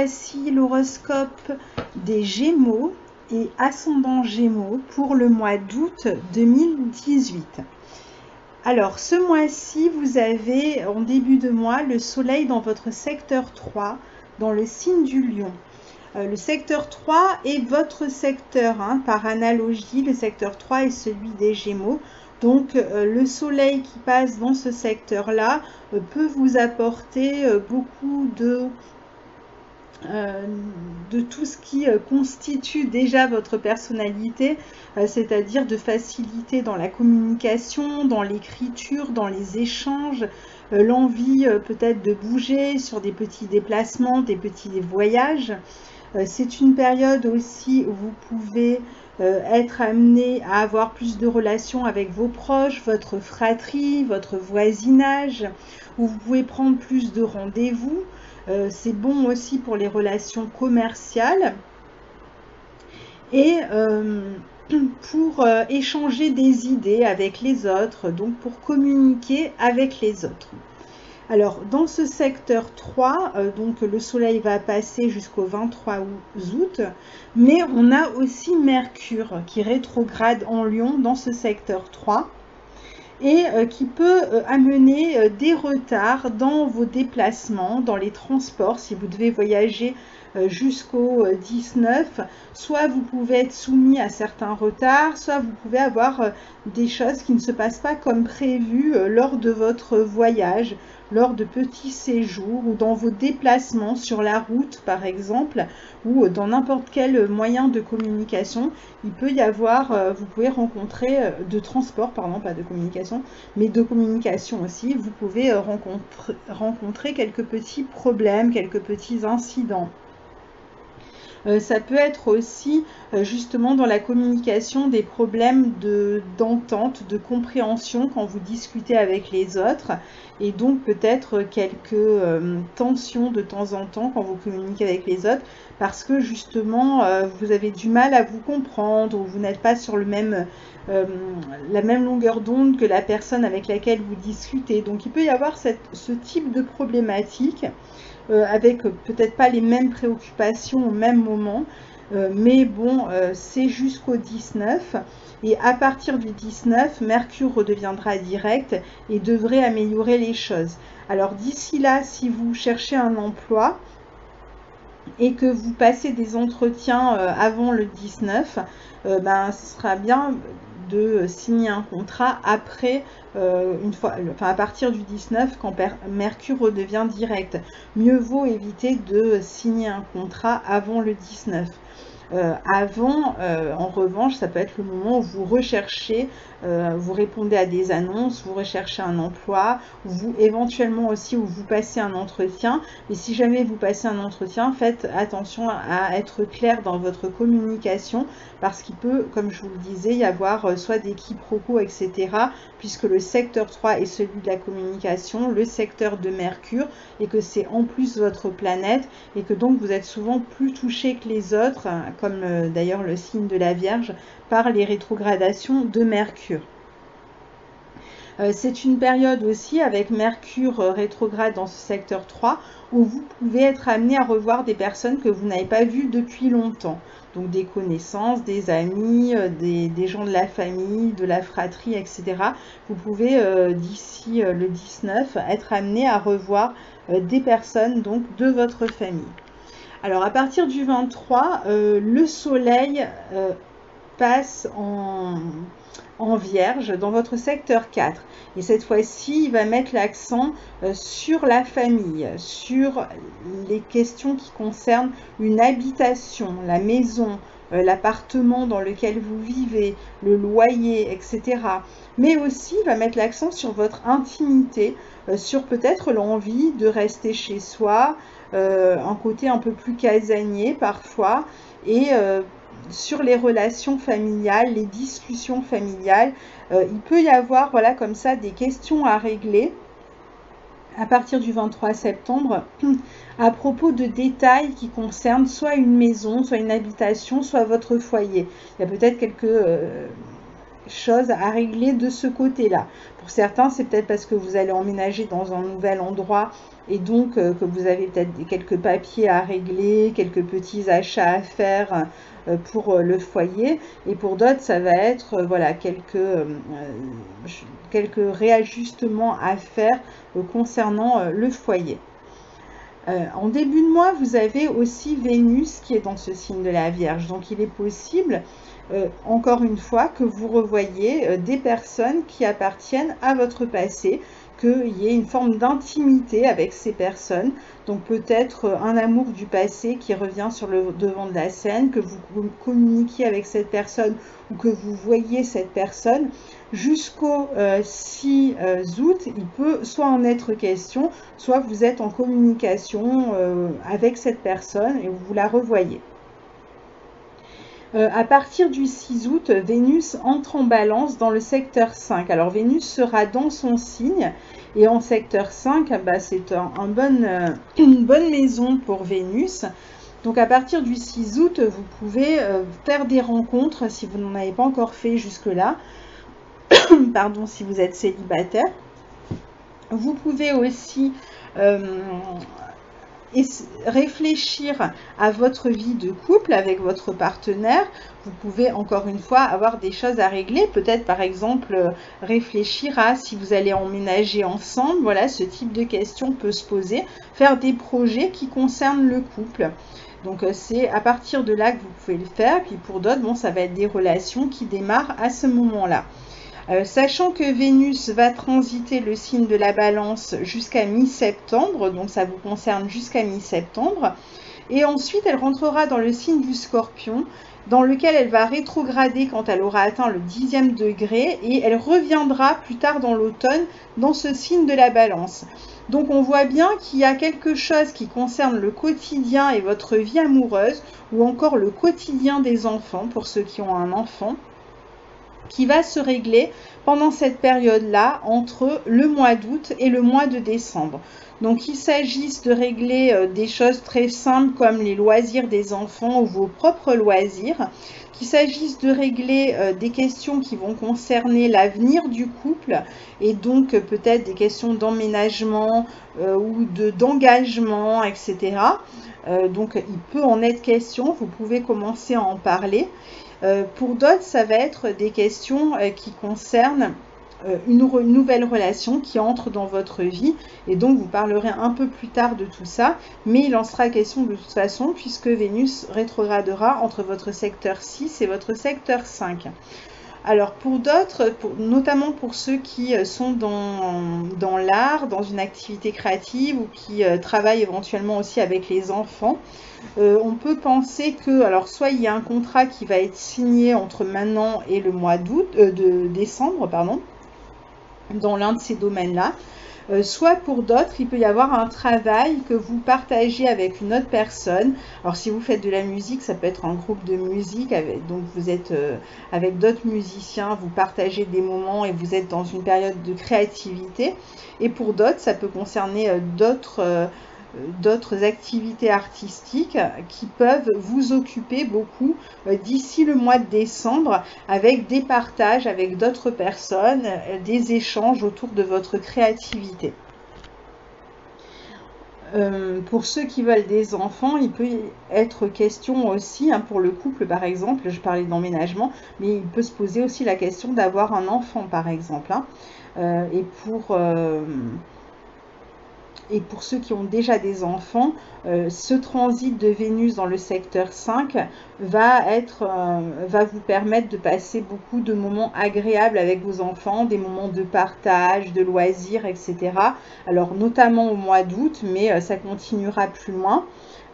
voici l'horoscope des Gémeaux et ascendant Gémeaux pour le mois d'août 2018. Alors, ce mois-ci, vous avez en début de mois le soleil dans votre secteur 3, dans le signe du Lion. Le secteur 3 est votre secteur, par analogie, le secteur 3 est celui des Gémeaux. Donc, le soleil qui passe dans ce secteur-là peut vous apporter beaucoup de tout ce qui constitue déjà votre personnalité, c'est-à-dire de facilité dans la communication, dans l'écriture, dans les échanges, l'envie peut-être de bouger sur des petits déplacements, des petits voyages. C'est une période aussi où vous pouvez être amené à avoir plus de relations avec vos proches, votre fratrie, votre voisinage, où vous pouvez prendre plus de rendez-vous. C'est bon aussi pour les relations commerciales et pour échanger des idées avec les autres, donc pour communiquer avec les autres. Alors, dans ce secteur 3, donc le soleil va passer jusqu'au 23 août, mais on a aussi Mercure qui rétrograde en Lion dans ce secteur 3 et qui peut amener des retards dans vos déplacements, dans les transports, si vous devez voyager jusqu'au 19, soit vous pouvez être soumis à certains retards, soit vous pouvez avoir des choses qui ne se passent pas comme prévu lors de votre voyage, lors de petits séjours ou dans vos déplacements sur la route par exemple, ou dans n'importe quel moyen de communication. Il peut y avoir, vous pouvez rencontrer, de transport, pardon, pas de communication, mais de communication aussi, vous pouvez rencontrer quelques petits problèmes, quelques petits incidents. Ça peut être aussi justement dans la communication des problèmes d'entente, de compréhension quand vous discutez avec les autres et donc peut-être quelques tensions de temps en temps quand vous communiquez avec les autres parce que justement vous avez du mal à vous comprendre ou vous n'êtes pas sur la même longueur d'onde que la personne avec laquelle vous discutez. Donc il peut y avoir ce type de problématique. Avec peut-être pas les mêmes préoccupations au même moment, mais bon, c'est jusqu'au 19, et à partir du 19, Mercure redeviendra direct et devrait améliorer les choses. Alors d'ici là, si vous cherchez un emploi et que vous passez des entretiens avant le 19, ce sera bien de signer un contrat après, à partir du 19, quand Mercure redevient direct. Mieux vaut éviter de signer un contrat avant le 19. En revanche, ça peut être le moment où vous recherchez, vous répondez à des annonces, vous recherchez un emploi, éventuellement aussi où vous passez un entretien. Et si jamais vous passez un entretien, faites attention à être clair dans votre communication parce qu'il peut, comme je vous le disais, y avoir soit des quiproquos, etc. puisque le secteur 3 est celui de la communication, le secteur de Mercure, et que c'est en plus votre planète, et que donc vous êtes souvent plus touché que les autres, comme d'ailleurs le signe de la Vierge, par les rétrogradations de Mercure. C'est une période aussi avec Mercure rétrograde dans ce secteur 3 où vous pouvez être amené à revoir des personnes que vous n'avez pas vues depuis longtemps. Donc des connaissances, des amis, des gens de la famille, de la fratrie, etc. Vous pouvez d'ici le 19 être amené à revoir des personnes donc de votre famille. Alors à partir du 23, le soleil passe en Vierge dans votre secteur 4 et cette fois-ci il va mettre l'accent sur la famille, sur les questions qui concernent une habitation, la maison, l'appartement dans lequel vous vivez, le loyer, etc. Mais aussi il va mettre l'accent sur votre intimité, sur peut-être l'envie de rester chez soi, un côté un peu plus casanier parfois, et sur les relations familiales, les discussions familiales. Il peut y avoir, voilà, comme ça, des questions à régler à partir du 23 septembre à propos de détails qui concernent soit une maison, soit une habitation, soit votre foyer. Il y a peut-être quelques choses à régler de ce côté-là. Pour certains, c'est peut-être parce que vous allez emménager dans un nouvel endroit et donc que vous avez peut-être quelques papiers à régler, quelques petits achats à faire pour le foyer. Et pour d'autres, ça va être voilà, quelques réajustements à faire concernant le foyer. En début de mois, vous avez aussi Vénus qui est dans ce signe de la Vierge. Donc il est possible, encore une fois, que vous revoyiez des personnes qui appartiennent à votre passé, qu'il y ait une forme d'intimité avec ces personnes. Donc peut-être un amour du passé qui revient sur le devant de la scène, que vous communiquiez avec cette personne ou que vous voyez cette personne. Jusqu'au 6 août, il peut soit en être question, soit vous êtes en communication avec cette personne et vous la revoyez. À partir du 6 août, Vénus entre en balance dans le secteur 5. Alors Vénus sera dans son signe et en secteur 5, c'est une bonne maison pour Vénus. Donc à partir du 6 août, vous pouvez faire des rencontres si vous n'en avez pas encore fait jusque-là. Pardon, si vous êtes célibataire. Vous pouvez aussi réfléchir à votre vie de couple avec votre partenaire. Vous pouvez encore une fois avoir des choses à régler. Peut-être par exemple réfléchir à si vous allez emménager ensemble. Voilà, ce type de questions peut se poser. Faire des projets qui concernent le couple. Donc c'est à partir de là que vous pouvez le faire. Puis pour d'autres, bon, ça va être des relations qui démarrent à ce moment-là. Sachant que Vénus va transiter le signe de la Balance jusqu'à mi-septembre, donc ça vous concerne jusqu'à mi-septembre, et ensuite elle rentrera dans le signe du Scorpion, dans lequel elle va rétrograder quand elle aura atteint le 10e degré, et elle reviendra plus tard dans l'automne dans ce signe de la Balance. Donc on voit bien qu'il y a quelque chose qui concerne le quotidien et votre vie amoureuse, ou encore le quotidien des enfants, pour ceux qui ont un enfant, qui va se régler pendant cette période-là entre le mois d'août et le mois de décembre. Donc qu'il s'agisse de régler des choses très simples comme les loisirs des enfants ou vos propres loisirs, qu'il s'agisse de régler des questions qui vont concerner l'avenir du couple et donc peut-être des questions d'emménagement ou d'engagement, etc. Donc il peut en être question, vous pouvez commencer à en parler. Pour d'autres, ça va être des questions qui concernent une nouvelle relation qui entre dans votre vie et donc vous parlerez un peu plus tard de tout ça, mais il en sera question de toute façon puisque Vénus rétrogradera entre votre secteur 6 et votre secteur 5. Alors pour d'autres, notamment pour ceux qui sont dans l'art, dans une activité créative ou qui travaillent éventuellement aussi avec les enfants, on peut penser que, alors soit il y a un contrat qui va être signé entre maintenant et le mois de décembre, pardon, dans l'un de ces domaines-là, soit pour d'autres, il peut y avoir un travail que vous partagez avec une autre personne. Alors si vous faites de la musique, ça peut être un groupe de musique, donc vous êtes avec d'autres musiciens, vous partagez des moments et vous êtes dans une période de créativité. Et pour d'autres, ça peut concerner d'autres activités artistiques qui peuvent vous occuper beaucoup d'ici le mois de décembre avec des partages avec d'autres personnes, des échanges autour de votre créativité. Pour ceux qui veulent des enfants, il peut être question aussi, pour le couple par exemple, je parlais d'emménagement, mais il peut se poser aussi la question d'avoir un enfant par exemple. Et pour ceux qui ont déjà des enfants, ce transit de Vénus dans le secteur 5 va vous permettre de passer beaucoup de moments agréables avec vos enfants, des moments de partage, de loisirs, etc. Alors notamment au mois d'août, mais ça continuera plus loin.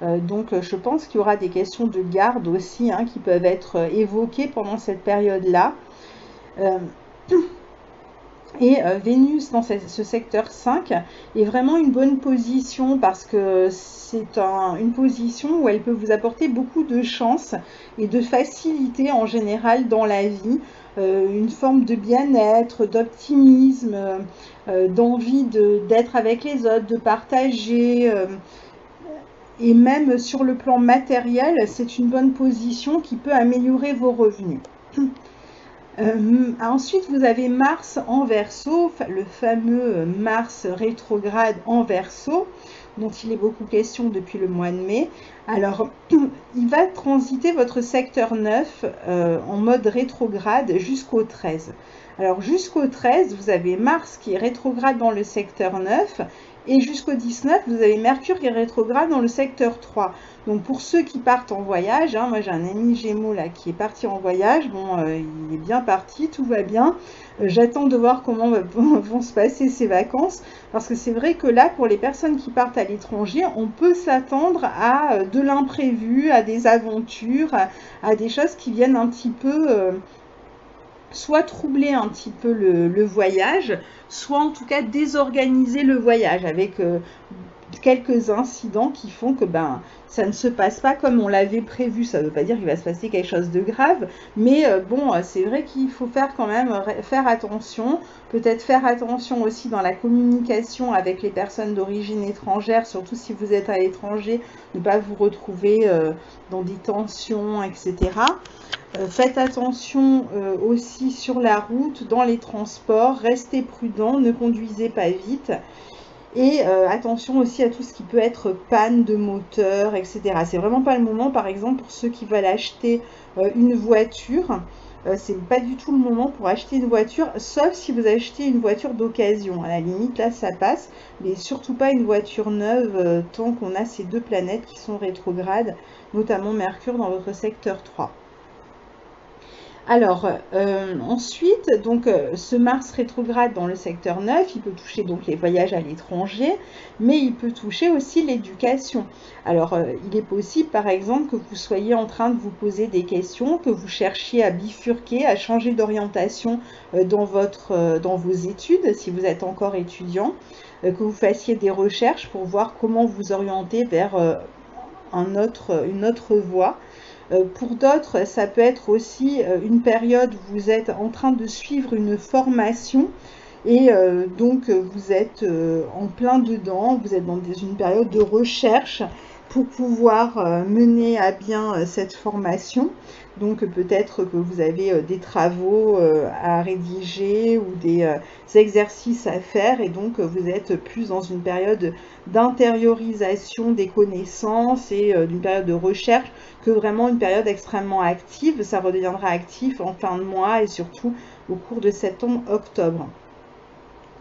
Donc je pense qu'il y aura des questions de garde aussi qui peuvent être évoquées pendant cette période-là. Et Vénus dans ce secteur 5 est vraiment une bonne position parce que c'est une position où elle peut vous apporter beaucoup de chance et de facilité en général dans la vie, une forme de bien-être, d'optimisme, d'envie d'être avec les autres, de partager. Et même sur le plan matériel, c'est une bonne position qui peut améliorer vos revenus. Ensuite, vous avez Mars en Verseau, le fameux Mars rétrograde en Verseau, dont il est beaucoup question depuis le mois de mai. Alors, il va transiter votre secteur 9 en mode rétrograde jusqu'au 13. Alors, jusqu'au 13, vous avez Mars qui est rétrograde dans le secteur 9. Et jusqu'au 19, vous avez Mercure qui est rétrograde dans le secteur 3. Donc pour ceux qui partent en voyage, moi j'ai un ami Gémeaux là qui est parti en voyage, il est bien parti, tout va bien. J'attends de voir comment vont se passer ces vacances, parce que c'est vrai que là, pour les personnes qui partent à l'étranger, on peut s'attendre à de l'imprévu, à des aventures, à des choses qui viennent un petit peu... soit troubler un petit peu le voyage, soit en tout cas désorganiser le voyage avec quelques incidents qui font que ça ne se passe pas comme on l'avait prévu. Ça ne veut pas dire qu'il va se passer quelque chose de grave, mais c'est vrai qu'il faut faire quand même faire attention, peut-être faire attention aussi dans la communication avec les personnes d'origine étrangère, surtout si vous êtes à l'étranger, ne pas vous retrouver dans des tensions, etc. Faites attention aussi sur la route, dans les transports, restez prudent, ne conduisez pas vite. Et attention aussi à tout ce qui peut être panne de moteur, etc. C'est vraiment pas le moment, par exemple, pour ceux qui veulent acheter une voiture. C'est pas du tout le moment pour acheter une voiture, sauf si vous achetez une voiture d'occasion. À la limite, là, ça passe, mais surtout pas une voiture neuve tant qu'on a ces deux planètes qui sont rétrogrades, notamment Mercure dans votre secteur 3. Alors, ensuite, ce Mars rétrograde dans le secteur 9, il peut toucher donc les voyages à l'étranger, mais il peut toucher aussi l'éducation. Alors, il est possible, par exemple, que vous soyez en train de vous poser des questions, que vous cherchiez à bifurquer, à changer d'orientation dans vos études, si vous êtes encore étudiant, que vous fassiez des recherches pour voir comment vous orienter vers une autre voie. Pour d'autres, ça peut être aussi une période où vous êtes en train de suivre une formation et donc vous êtes en plein dedans, vous êtes dans une période de recherche pour pouvoir mener à bien cette formation. Donc peut-être que vous avez des travaux à rédiger ou des exercices à faire et donc vous êtes plus dans une période d'intériorisation des connaissances et d'une période de recherche que vraiment une période extrêmement active. Ça redeviendra actif en fin de mois et surtout au cours de septembre-octobre.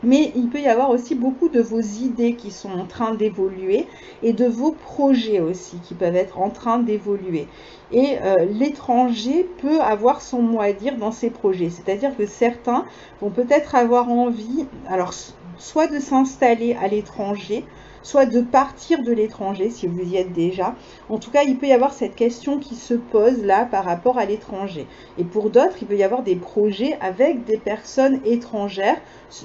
Mais il peut y avoir aussi beaucoup de vos idées qui sont en train d'évoluer et de vos projets aussi qui peuvent être en train d'évoluer. Et l'étranger peut avoir son mot à dire dans ces projets. C'est-à-dire que certains vont peut-être avoir envie, alors soit de s'installer à l'étranger, soit de partir de l'étranger si vous y êtes déjà. En tout cas, il peut y avoir cette question qui se pose là par rapport à l'étranger. Et pour d'autres, il peut y avoir des projets avec des personnes étrangères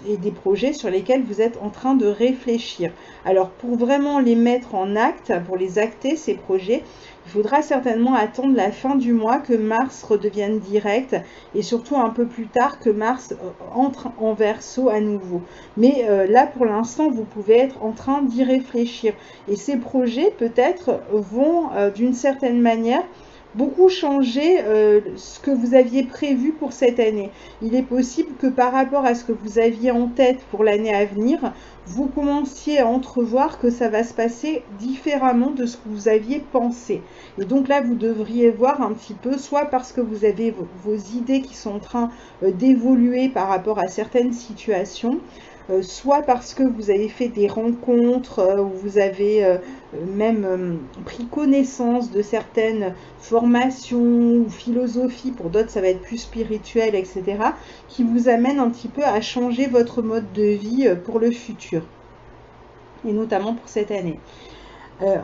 et des projets sur lesquels vous êtes en train de réfléchir. Alors, pour vraiment les mettre en acte, pour les acter, ces projets, il faudra certainement attendre la fin du mois que Mars redevienne direct et surtout un peu plus tard que Mars entre en Verseau à nouveau. Mais là, pour l'instant, vous pouvez être en train d'y réfléchir. Et ces projets, peut-être, vont d'une certaine manière beaucoup changer ce que vous aviez prévu pour cette année. Il est possible que par rapport à ce que vous aviez en tête pour l'année à venir, vous commenciez à entrevoir que ça va se passer différemment de ce que vous aviez pensé. Et donc là, vous devriez voir un petit peu, soit parce que vous avez vos idées qui sont en train d'évoluer par rapport à certaines situations, soit parce que vous avez fait des rencontres où vous avez même pris connaissance de certaines formations ou philosophies, pour d'autres ça va être plus spirituel, etc., qui vous amènent un petit peu à changer votre mode de vie pour le futur, et notamment pour cette année.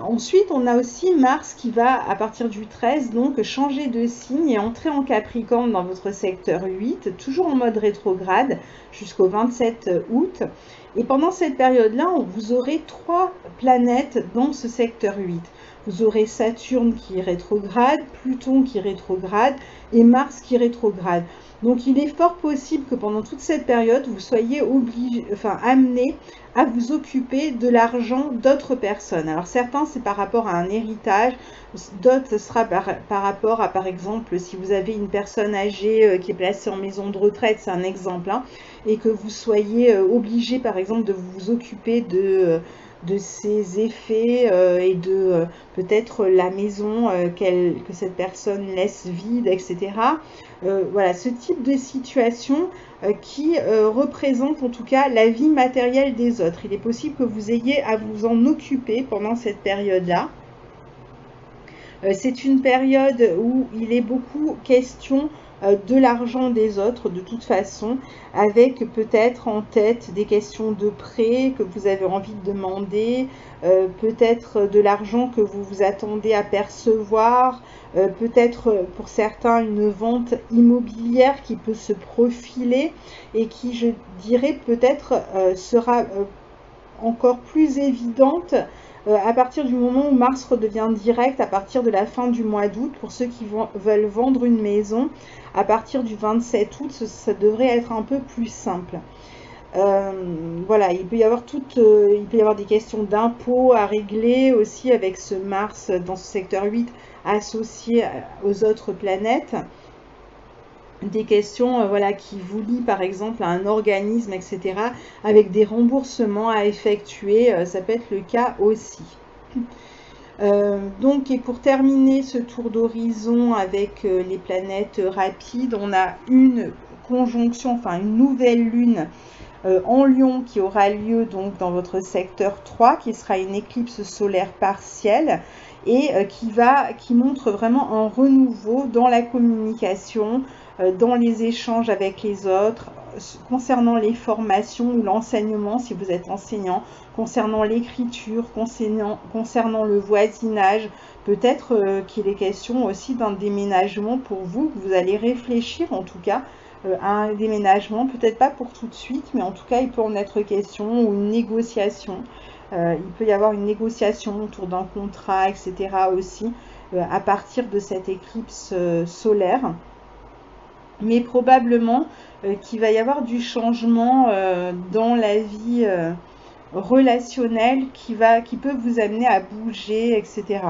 Ensuite, on a aussi Mars qui va, à partir du 13, donc changer de signe et entrer en Capricorne dans votre secteur 8, toujours en mode rétrograde, jusqu'au 27 août. Et pendant cette période-là, vous aurez 3 planètes dans ce secteur 8. vous aurez Saturne qui rétrograde, Pluton qui rétrograde et Mars qui rétrograde. Donc il est fort possible que pendant toute cette période, vous soyez amené à vous occuper de l'argent d'autres personnes. Alors certains, c'est par rapport à un héritage, d'autres, ce sera par rapport à, par exemple, si vous avez une personne âgée qui est placée en maison de retraite, c'est un exemple, hein, et que vous soyez obligé, par exemple, de vous occuper de ses effets et de peut-être la maison que cette personne laisse vide, etc. Voilà, ce type de situation qui représente en tout cas la vie matérielle des autres. Il est possible que vous ayez à vous en occuper pendant cette période-là. C'est une période où il est beaucoup question de l'argent des autres de toute façon, avec peut-être en tête des questions de prêt que vous avez envie de demander, peut-être de l'argent que vous vous attendez à percevoir, peut-être pour certains une vente immobilière qui peut se profiler et qui, je dirais, peut-être sera encore plus évidente à partir du moment où Mars redevient direct, à partir de la fin du mois d'août, pour ceux qui veulent vendre une maison, à partir du 27 août, ça devrait être un peu plus simple. Voilà, il peut y avoir des questions d'impôts à régler aussi avec ce Mars dans ce secteur 8 associé aux autres planètes. Des questions voilà, qui vous lient par exemple à un organisme, etc., avec des remboursements à effectuer, ça peut être le cas aussi. Donc, et pour terminer ce tour d'horizon avec les planètes rapides, on a une conjonction, enfin une nouvelle lune en Lion qui aura lieu donc dans votre secteur 3, qui sera une éclipse solaire partielle et qui montre vraiment un renouveau dans la communication, dans les échanges avec les autres, concernant les formations ou l'enseignement si vous êtes enseignant, concernant l'écriture, concernant le voisinage, peut-être qu'il est question aussi d'un déménagement pour vous, que vous allez réfléchir en tout cas à un déménagement, peut-être pas pour tout de suite, mais en tout cas il peut en être question, ou une négociation. Il peut y avoir une négociation autour d'un contrat, etc. aussi, à partir de cette éclipse solaire. Mais probablement qu'il va y avoir du changement dans la vie relationnelle qui peut vous amener à bouger, etc.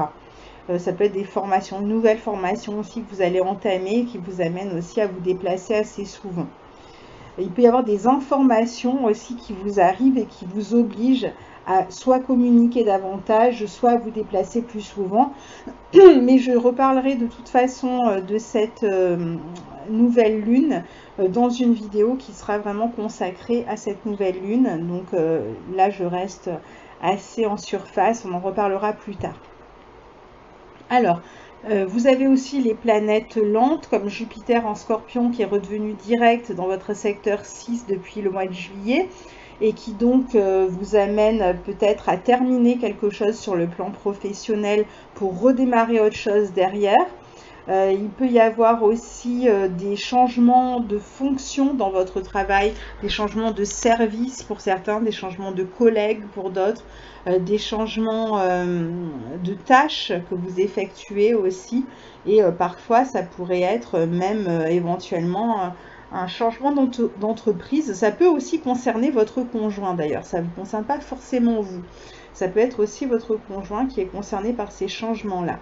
Ça peut être des formations, de nouvelles formations aussi que vous allez entamer, qui vous amènent aussi à vous déplacer assez souvent. Il peut y avoir des informations aussi qui vous arrivent et qui vous obligent à soit communiquer davantage, soit à vous déplacer plus souvent. Mais je reparlerai de toute façon de cette nouvelle lune dans une vidéo qui sera vraiment consacrée à cette nouvelle lune. Donc là, je reste assez en surface, on en reparlera plus tard. Alors, vous avez aussi les planètes lentes comme Jupiter en Scorpion qui est redevenu direct dans votre secteur 6 depuis le mois de juillet et qui donc vous amène peut-être à terminer quelque chose sur le plan professionnel pour redémarrer autre chose derrière. Il peut y avoir aussi des changements de fonction dans votre travail, des changements de service pour certains, des changements de collègues pour d'autres, des changements de tâches que vous effectuez aussi. Et parfois, ça pourrait être même éventuellement un changement d'entreprise. Ça peut aussi concerner votre conjoint d'ailleurs, ça ne vous concerne pas forcément vous. Ça peut être aussi votre conjoint qui est concerné par ces changements-là.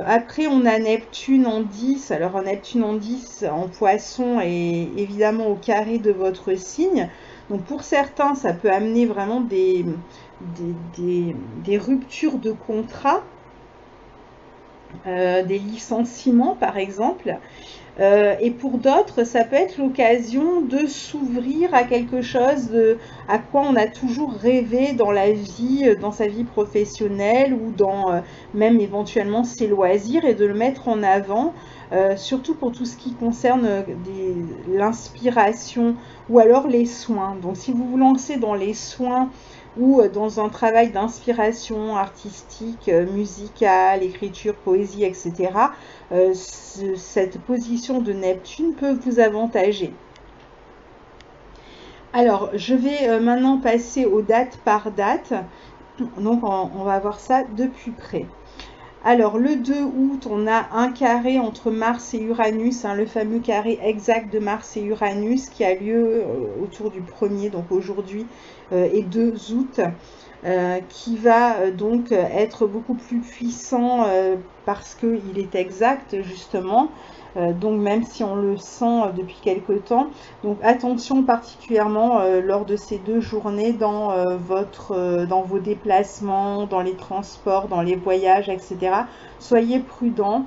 Après, on a Neptune en 10. Alors, Neptune en 10 en poisson est évidemment au carré de votre signe. Donc, pour certains, ça peut amener vraiment des ruptures de contrat, des licenciements par exemple. Et pour d'autres, ça peut être l'occasion de s'ouvrir à quelque chose à quoi on a toujours rêvé dans la vie, dans sa vie professionnelle ou dans même éventuellement ses loisirs et de le mettre en avant, surtout pour tout ce qui concerne l'inspiration ou alors les soins. Donc si vous vous lancez dans les soins ou dans un travail d'inspiration artistique, musicale, écriture, poésie, etc., cette position de Neptune peut vous avantager. Alors, je vais maintenant passer aux dates par date. Donc, on va voir ça de plus près. Alors, le 2 août, on a un carré entre Mars et Uranus, le fameux carré exact de Mars et Uranus qui a lieu autour du 1er, donc aujourd'hui, et 2 août, qui va donc être beaucoup plus puissant parce qu'il est exact, justement. Donc même si on le sent depuis quelque temps. Donc attention particulièrement lors de ces 2 journées dans vos déplacements, dans les transports, dans les voyages, etc. Soyez prudents.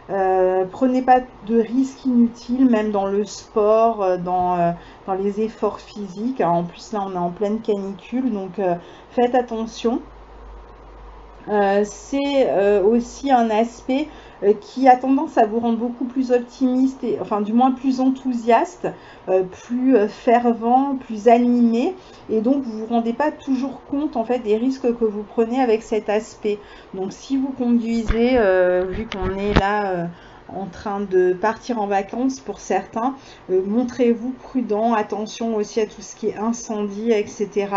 Prenez pas de risques inutiles, même dans le sport, dans les efforts physiques. En plus là on est en pleine canicule, donc faites attention. C'est aussi un aspect qui a tendance à vous rendre beaucoup plus optimiste, et, enfin du moins plus enthousiaste, plus fervent, plus animé, et donc vous vous rendez pas toujours compte en fait des risques que vous prenez avec cet aspect. Donc si vous conduisez, vu qu'on est là en train de partir en vacances pour certains, montrez-vous prudent, attention aussi à tout ce qui est incendie, etc.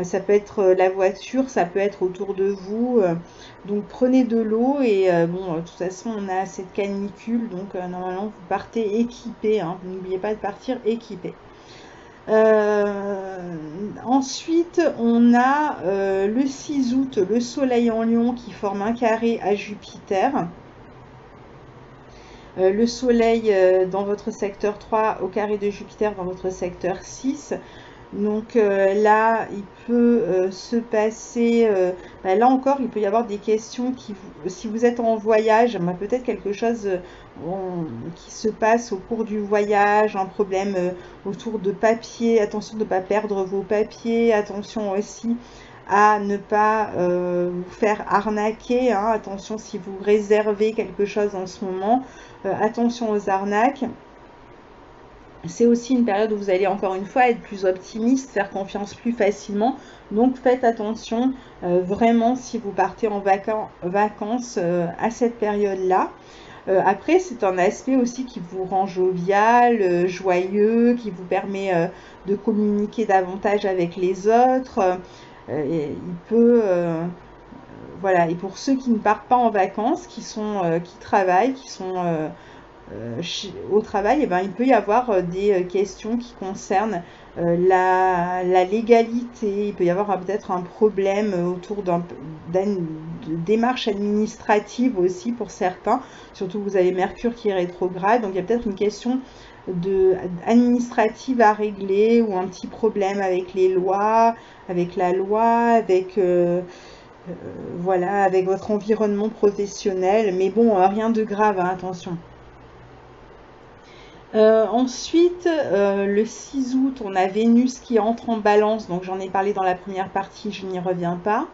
Ça peut être la voiture, ça peut être autour de vous, donc prenez de l'eau et bon, de toute façon on a cette canicule, donc normalement vous partez équipé, n'oubliez pas de partir équipé. Ensuite on a le 6 août le soleil en Lion qui forme un carré à Jupiter. Le soleil dans votre secteur 3 au carré de Jupiter dans votre secteur 6. Donc là, il peut se passer, là encore, il peut y avoir des questions qui, si vous êtes en voyage, peut-être quelque chose qui se passe au cours du voyage, un problème autour de papier, attention de ne pas perdre vos papiers, attention aussi à ne pas vous faire arnaquer, attention si vous réservez quelque chose en ce moment, attention aux arnaques. C'est aussi une période où vous allez encore une fois être plus optimiste, faire confiance plus facilement. Donc faites attention vraiment si vous partez en vacances à cette période-là. Après, c'est un aspect aussi qui vous rend jovial, joyeux, qui vous permet de communiquer davantage avec les autres. Il peut... voilà, et pour ceux qui ne partent pas en vacances, qui travaillent, qui sont au travail, il peut y avoir des questions qui concernent la légalité, il peut y avoir peut-être un problème autour de démarche administrative aussi pour certains, surtout que vous avez Mercure qui est rétrograde, donc il y a peut-être une question administrative à régler ou un petit problème avec les lois, avec la loi, avec... voilà, avec votre environnement professionnel, mais bon, rien de grave, attention. Ensuite, le 6 août, on a Vénus qui entre en balance, donc j'en ai parlé dans la première partie, je n'y reviens pas.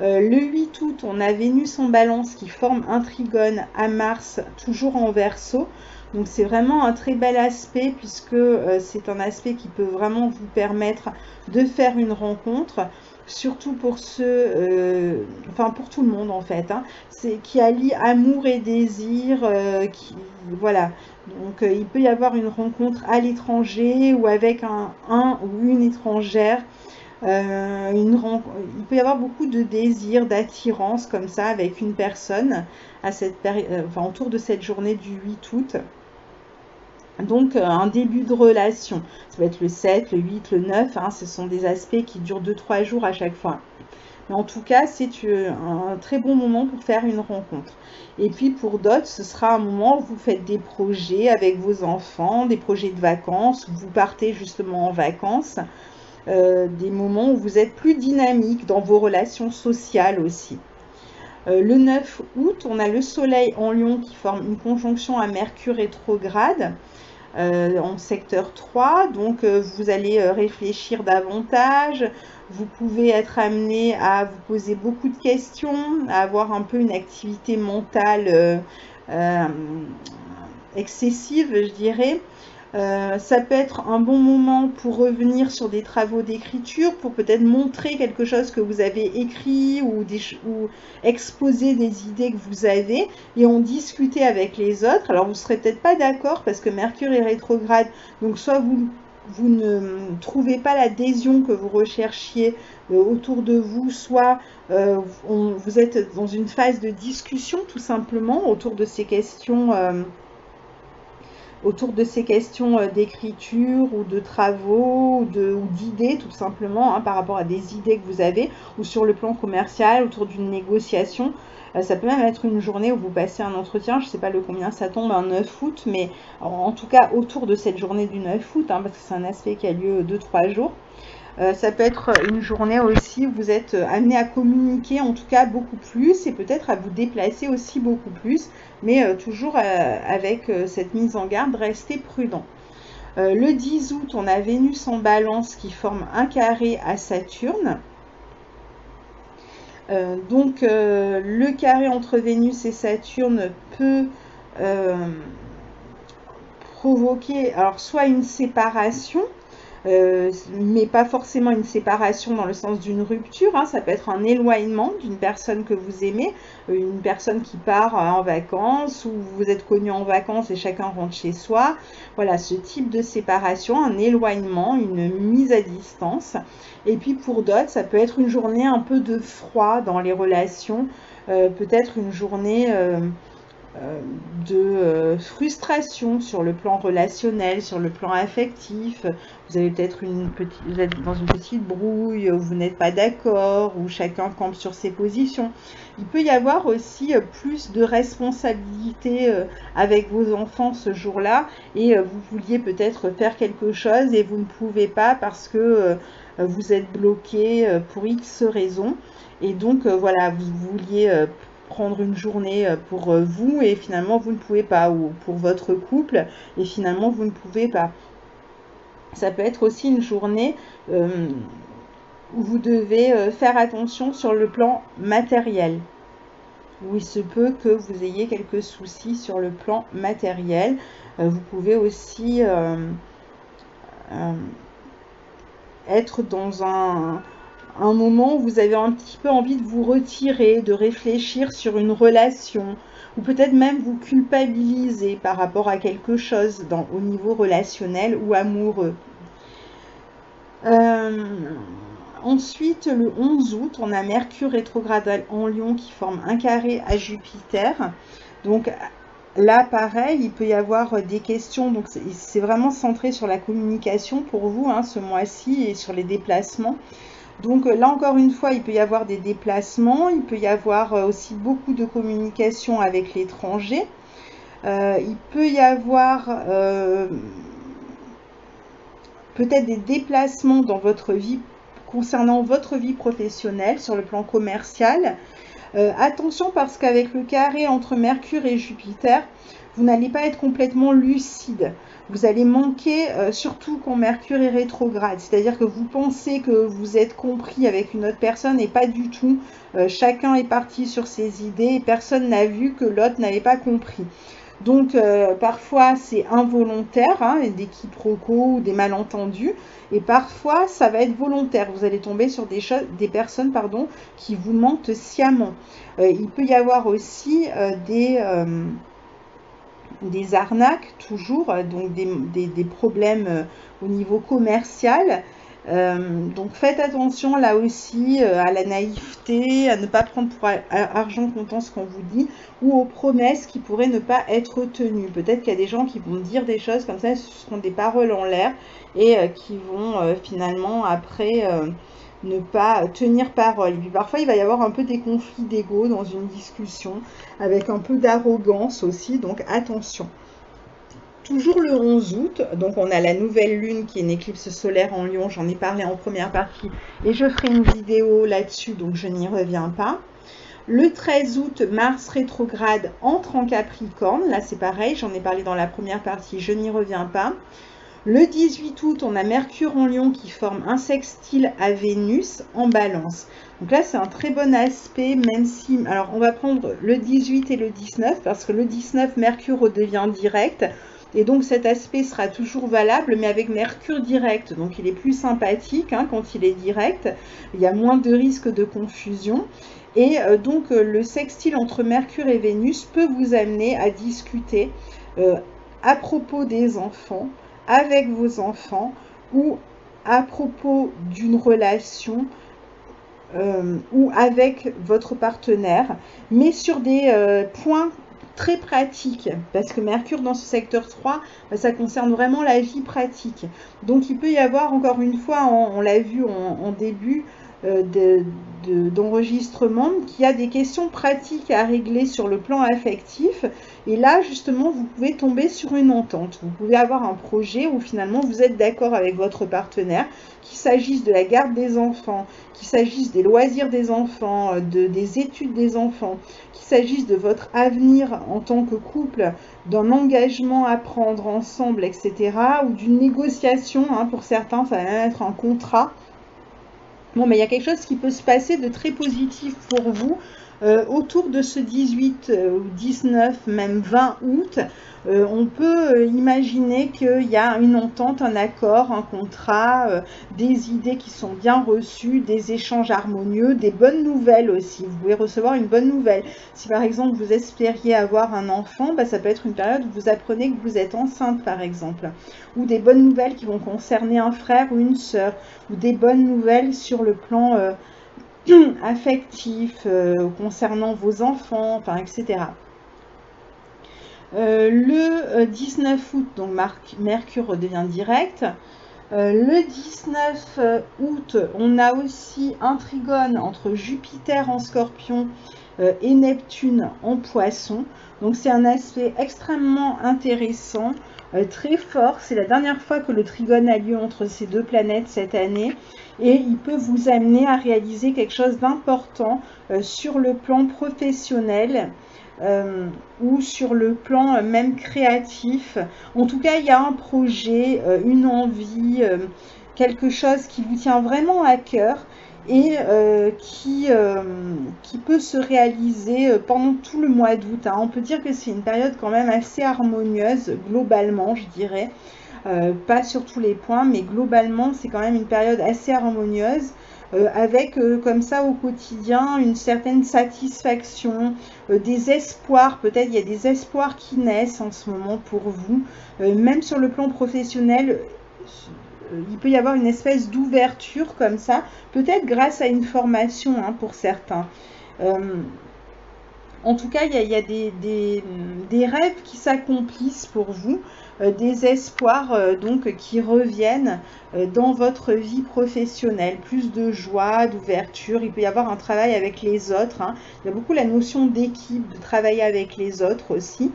Le 8 août, on a Vénus en balance qui forme un trigone à Mars, toujours en Verseau. Donc c'est vraiment un très bel aspect puisque c'est un aspect qui peut vraiment vous permettre de faire une rencontre, surtout pour ceux, enfin pour tout le monde en fait, c'est qui allie amour et désir, voilà. Donc il peut y avoir une rencontre à l'étranger ou avec un ou une étrangère. Il peut y avoir beaucoup de désir, d'attirance comme ça avec une personne à cette période, enfin, autour de cette journée du 8 août. Donc un début de relation, ça va être le 7, le 8, le 9, ce sont des aspects qui durent 2-3 jours à chaque fois. Mais en tout cas, c'est un très bon moment pour faire une rencontre. Et puis pour d'autres, ce sera un moment où vous faites des projets avec vos enfants, des projets de vacances, où vous partez justement en vacances, des moments où vous êtes plus dynamique dans vos relations sociales aussi. Le 9 août, on a le soleil en Lion qui forme une conjonction à Mercure rétrograde en secteur 3, donc vous allez réfléchir davantage, vous pouvez être amené à vous poser beaucoup de questions, à avoir un peu une activité mentale excessive, je dirais. Ça peut être un bon moment pour revenir sur des travaux d'écriture, pour peut-être montrer quelque chose que vous avez écrit ou exposer des idées que vous avez et en discuter avec les autres. Alors vous ne serez peut-être pas d'accord parce que Mercure est rétrograde, donc soit vous vous ne trouvez pas l'adhésion que vous recherchiez autour de vous, soit vous êtes dans une phase de discussion tout simplement autour de ces questions d'écriture ou de travaux ou d'idées tout simplement, hein, par rapport à des idées que vous avez, ou sur le plan commercial, autour d'une négociation. Ça peut même être une journée où vous passez un entretien, je ne sais pas le combien ça tombe, un 9 août, mais en tout cas autour de cette journée du 9 août, hein, parce que c'est un aspect qui a lieu 2-3 jours. Ça peut être une journée aussi où vous êtes amené à communiquer en tout cas beaucoup plus et peut-être à vous déplacer aussi beaucoup plus, mais toujours avec cette mise en garde, restez prudent. Le 10 août, on a Vénus en Balance qui forme un carré à Saturne. Donc le carré entre Vénus et Saturne peut provoquer alors soit une séparation, mais pas forcément une séparation dans le sens d'une rupture, hein. Ça peut être un éloignement d'une personne que vous aimez, une personne qui part en vacances, ou vous êtes connus en vacances et chacun rentre chez soi. Voilà, ce type de séparation, un éloignement, une mise à distance. Et puis pour d'autres, ça peut être une journée un peu de froid dans les relations, peut-être une journée de frustration sur le plan relationnel, sur le plan affectif. Vous avez peut-être vous êtes dans une petite brouille, où vous n'êtes pas d'accord, où chacun campe sur ses positions. Il peut y avoir aussi plus de responsabilité avec vos enfants ce jour-là, et vous vouliez peut-être faire quelque chose et vous ne pouvez pas parce que vous êtes bloqué pour X raisons. Et donc voilà, vous vouliez prendre une journée pour vous et finalement vous ne pouvez pas, ou pour votre couple et finalement vous ne pouvez pas. Ça peut être aussi une journée où vous devez faire attention sur le plan matériel, où il se peut que vous ayez quelques soucis sur le plan matériel. Vous pouvez aussi être dans un moment où vous avez un petit peu envie de vous retirer, de réfléchir sur une relation, ou peut-être même vous culpabiliser par rapport à quelque chose au niveau relationnel ou amoureux. Ensuite, le 11 août, on a Mercure rétrograde en Lion qui forme un carré à Jupiter. Donc là, pareil, il peut y avoir des questions, donc c'est vraiment centré sur la communication pour vous, hein, ce mois-ci, et sur les déplacements. Donc là, encore une fois, il peut y avoir des déplacements, il peut y avoir aussi beaucoup de communication avec l'étranger. Il peut y avoir peut-être des déplacements dans votre vie, concernant votre vie professionnelle, sur le plan commercial. Attention, parce qu'avec le carré entre Mercure et Jupiter, vous n'allez pas être complètement lucide. Vous allez manquer, surtout quand Mercure est rétrograde. C'est-à-dire que vous pensez que vous êtes compris avec une autre personne et pas du tout. Chacun est parti sur ses idées et personne n'a vu que l'autre n'avait pas compris. Donc parfois c'est involontaire, hein, des quiproquos ou des malentendus, et parfois ça va être volontaire. Vous allez tomber sur des personnes qui vous mentent sciemment. Il peut y avoir aussi des arnaques toujours, donc des problèmes au niveau commercial. Donc faites attention là aussi à la naïveté, à ne pas prendre pour argent comptant ce qu'on vous dit, ou aux promesses qui pourraient ne pas être tenues. Peut-être qu'il y a des gens qui vont dire des choses comme ça, ce seront des paroles en l'air et qui vont finalement après ne pas tenir parole. Et puis parfois il va y avoir un peu des conflits d'ego dans une discussion, avec un peu d'arrogance aussi, donc attention. Toujours le 11 août, donc on a la nouvelle lune qui est une éclipse solaire en Lion, j'en ai parlé en première partie et je ferai une vidéo là-dessus, donc je n'y reviens pas. Le 13 août, Mars rétrograde entre en Capricorne, là c'est pareil, j'en ai parlé dans la première partie, je n'y reviens pas. Le 18 août, on a Mercure en Lion qui forme un sextile à Vénus en Balance. Donc là, c'est un très bon aspect, même si... Alors, on va prendre le 18 et le 19, parce que le 19, Mercure redevient direct. Et donc, cet aspect sera toujours valable, mais avec Mercure direct. Donc, il est plus sympathique quand il est direct. Il y a moins de risques de confusion. Et donc, le sextile entre Mercure et Vénus peut vous amener à discuter à propos des enfants, avec vos enfants, ou à propos d'une relation ou avec votre partenaire, mais sur des points très pratiques, parce que Mercure dans ce secteur 3, ça concerne vraiment la vie pratique. Donc il peut y avoir, encore une fois, on l'a vu en début d'enregistrement, qu'il y a des questions pratiques à régler sur le plan affectif, et là justement vous pouvez tomber sur une entente. Vous pouvez avoir un projet où finalement vous êtes d'accord avec votre partenaire, qu'il s'agisse de la garde des enfants, qu'il s'agisse des loisirs des enfants, des études des enfants, qu'il s'agisse de votre avenir en tant que couple, d'un engagement à prendre ensemble, etc., ou d'une négociation, hein, pour certains ça va même être un contrat. Bon, mais il y a quelque chose qui peut se passer de très positif pour vous autour de ce 18 ou 19, même 20 août. On peut imaginer qu'il y a une entente, un accord, un contrat, des idées qui sont bien reçues, des échanges harmonieux, des bonnes nouvelles aussi. Vous pouvez recevoir une bonne nouvelle. Si par exemple vous espériez avoir un enfant, ça peut être une période où vous apprenez que vous êtes enceinte par exemple. Ou des bonnes nouvelles qui vont concerner un frère ou une sœur. Ou des bonnes nouvelles sur le plan affectif, concernant vos enfants, enfin, etc. Le 19 août, donc Mercure redevient direct. Le 19 août, on a aussi un trigone entre Jupiter en Scorpion et Neptune en Poisson. Donc c'est un aspect extrêmement intéressant, très fort. C'est la dernière fois que le trigone a lieu entre ces deux planètes cette année. Et il peut vous amener à réaliser quelque chose d'important sur le plan professionnel. Ou sur le plan même créatif. En tout cas, il y a un projet, une envie, quelque chose qui vous tient vraiment à cœur et qui peut se réaliser pendant tout le mois d'août. Hein. On peut dire que c'est une période quand même assez harmonieuse, globalement, je dirais. Pas sur tous les points, mais globalement, c'est quand même une période assez harmonieuse. Avec comme ça au quotidien une certaine satisfaction, des espoirs, peut-être il y a des espoirs qui naissent en ce moment pour vous, même sur le plan professionnel, il peut y avoir une espèce d'ouverture comme ça, peut-être grâce à une formation hein, pour certains. En tout cas, il y a des rêves qui s'accomplissent pour vous, des espoirs donc qui reviennent dans votre vie professionnelle, plus de joie, d'ouverture. Il peut y avoir un travail avec les autres. Hein. Il y a beaucoup la notion d'équipe, de travailler avec les autres aussi.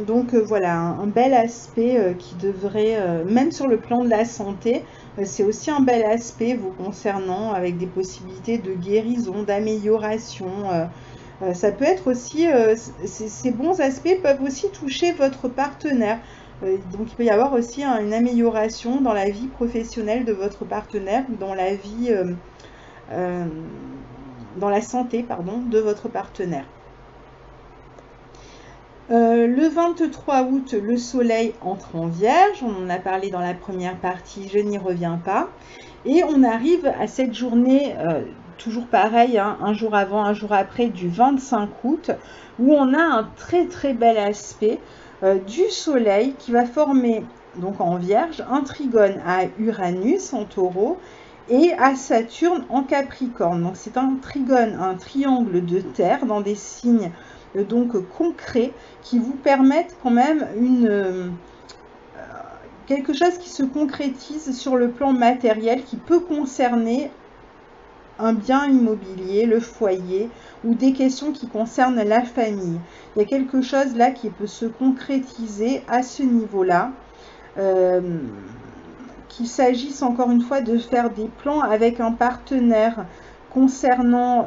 Donc voilà, un bel aspect qui devrait, même sur le plan de la santé, c'est aussi un bel aspect vous concernant avec des possibilités de guérison, d'amélioration. Ça peut être aussi, ces bons aspects peuvent aussi toucher votre partenaire. Donc il peut y avoir aussi une amélioration dans la vie professionnelle de votre partenaire ou dans la vie, dans la santé, pardon, de votre partenaire. Le 23 août, le soleil entre en Vierge, on en a parlé dans la première partie, je n'y reviens pas. Et on arrive à cette journée, toujours pareil, hein, un jour avant, un jour après, du 25 août, où on a un très très bel aspect du soleil qui va former, donc en Vierge, un trigone à Uranus en Taureau et à Saturne en Capricorne. Donc c'est un trigone, un triangle de terre dans des signes donc concrets qui vous permettent quand même quelque chose qui se concrétise sur le plan matériel qui peut concerner un bien immobilier, le foyer ou des questions qui concernent la famille. Il y a quelque chose là qui peut se concrétiser à ce niveau-là. Qu'il s'agisse encore une fois de faire des plans avec un partenaire concernant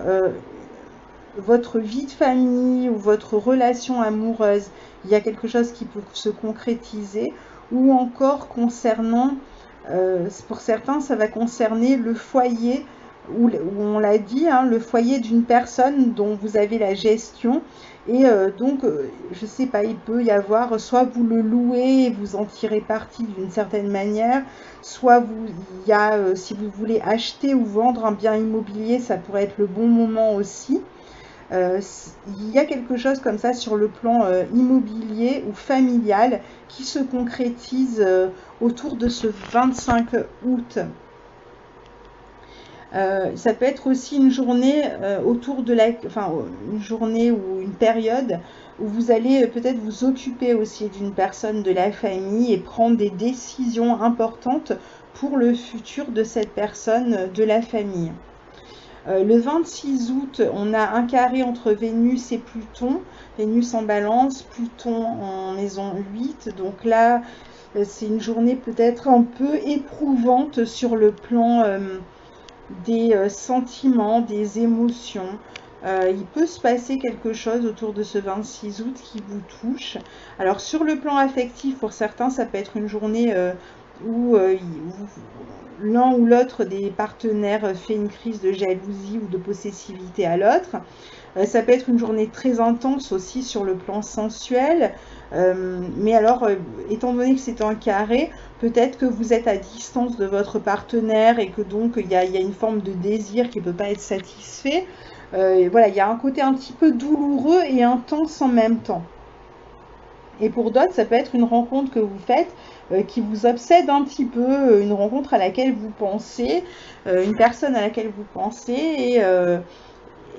votre vie de famille ou votre relation amoureuse, il y a quelque chose qui peut se concrétiser, ou encore concernant, pour certains, ça va concerner le foyer, où on l'a dit, hein, le foyer d'une personne dont vous avez la gestion, et donc, je sais pas, il peut y avoir, soit vous le louez et vous en tirez parti d'une certaine manière, soit si vous voulez acheter ou vendre un bien immobilier, ça pourrait être le bon moment aussi. Il y a quelque chose comme ça sur le plan immobilier ou familial qui se concrétise autour de ce 25 août. Ça peut être aussi une journée une journée ou une période où vous allez peut-être vous occuper aussi d'une personne de la famille et prendre des décisions importantes pour le futur de cette personne de la famille. Le 26 août, on a un carré entre Vénus et Pluton. Vénus en Balance, Pluton en maison 8. Donc là, c'est une journée peut-être un peu éprouvante sur le plan des sentiments, des émotions. Il peut se passer quelque chose autour de ce 26 août qui vous touche. Alors sur le plan affectif, pour certains, ça peut être une journée où l'un ou l'autre des partenaires fait une crise de jalousie ou de possessivité à l'autre. Ça peut être une journée très intense aussi sur le plan sensuel. Mais alors, étant donné que c'est un carré, peut-être que vous êtes à distance de votre partenaire et que donc il y a une forme de désir qui ne peut pas être satisfait. Voilà, il y a un côté un petit peu douloureux et intense en même temps. Et pour d'autres, ça peut être une rencontre que vous faites qui vous obsède un petit peu, une rencontre à laquelle vous pensez, une personne à laquelle vous pensez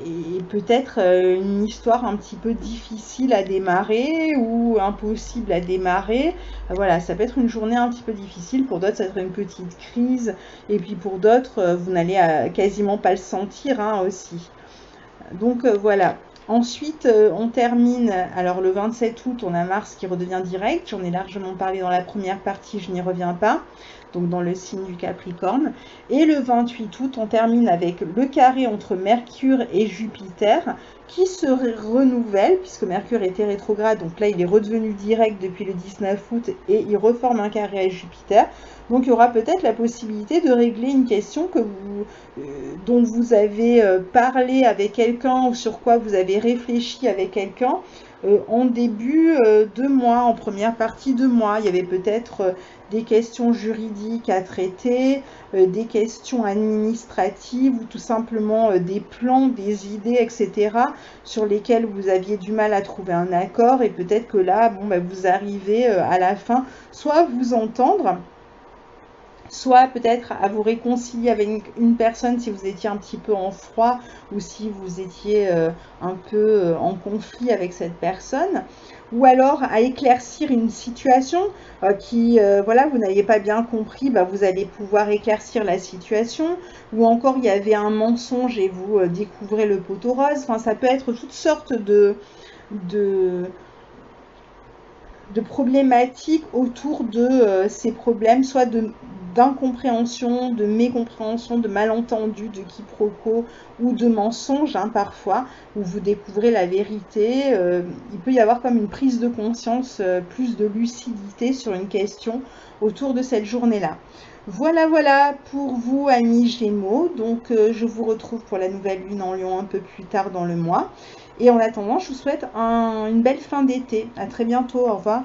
et peut-être une histoire un petit peu difficile à démarrer ou impossible à démarrer. Voilà, ça peut être une journée un petit peu difficile. Pour d'autres, ça peut être une petite crise. Et puis pour d'autres, vous n'allez quasiment pas le sentir aussi. Donc voilà. Ensuite, on termine, alors le 27 août, on a Mars qui redevient direct. J'en ai largement parlé dans la première partie, je n'y reviens pas. Donc dans le signe du Capricorne. Et le 28 août, on termine avec le carré entre Mercure et Jupiter qui se renouvelle, puisque Mercure était rétrograde, donc là il est redevenu direct depuis le 19 août et il reforme un carré à Jupiter. Donc il y aura peut-être la possibilité de régler une question dont vous avez parlé avec quelqu'un ou sur quoi vous avez réfléchi avec quelqu'un en début de mois, en première partie de mois. Il y avait peut-être des questions juridiques à traiter, des questions administratives ou tout simplement des plans, des idées, etc. sur lesquels vous aviez du mal à trouver un accord et peut-être que là, vous arrivez à la fin soit à vous entendre, soit peut-être à vous réconcilier avec une personne si vous étiez un petit peu en froid ou si vous étiez un peu en conflit avec cette personne, ou alors à éclaircir une situation voilà, vous n'aviez pas bien compris, vous allez pouvoir éclaircir la situation, ou encore il y avait un mensonge et vous découvrez le poteau rose. Enfin, ça peut être toutes sortes de problématiques autour de ces problèmes, soit d'incompréhension, de mécompréhension, de malentendus, de quiproquos ou de mensonges parfois, où vous découvrez la vérité. Il peut y avoir comme une prise de conscience, plus de lucidité sur une question autour de cette journée-là. Voilà pour vous, amis Gémeaux. Donc je vous retrouve pour la nouvelle lune en Lion un peu plus tard dans le mois. Et en attendant, je vous souhaite une belle fin d'été. À très bientôt. Au revoir.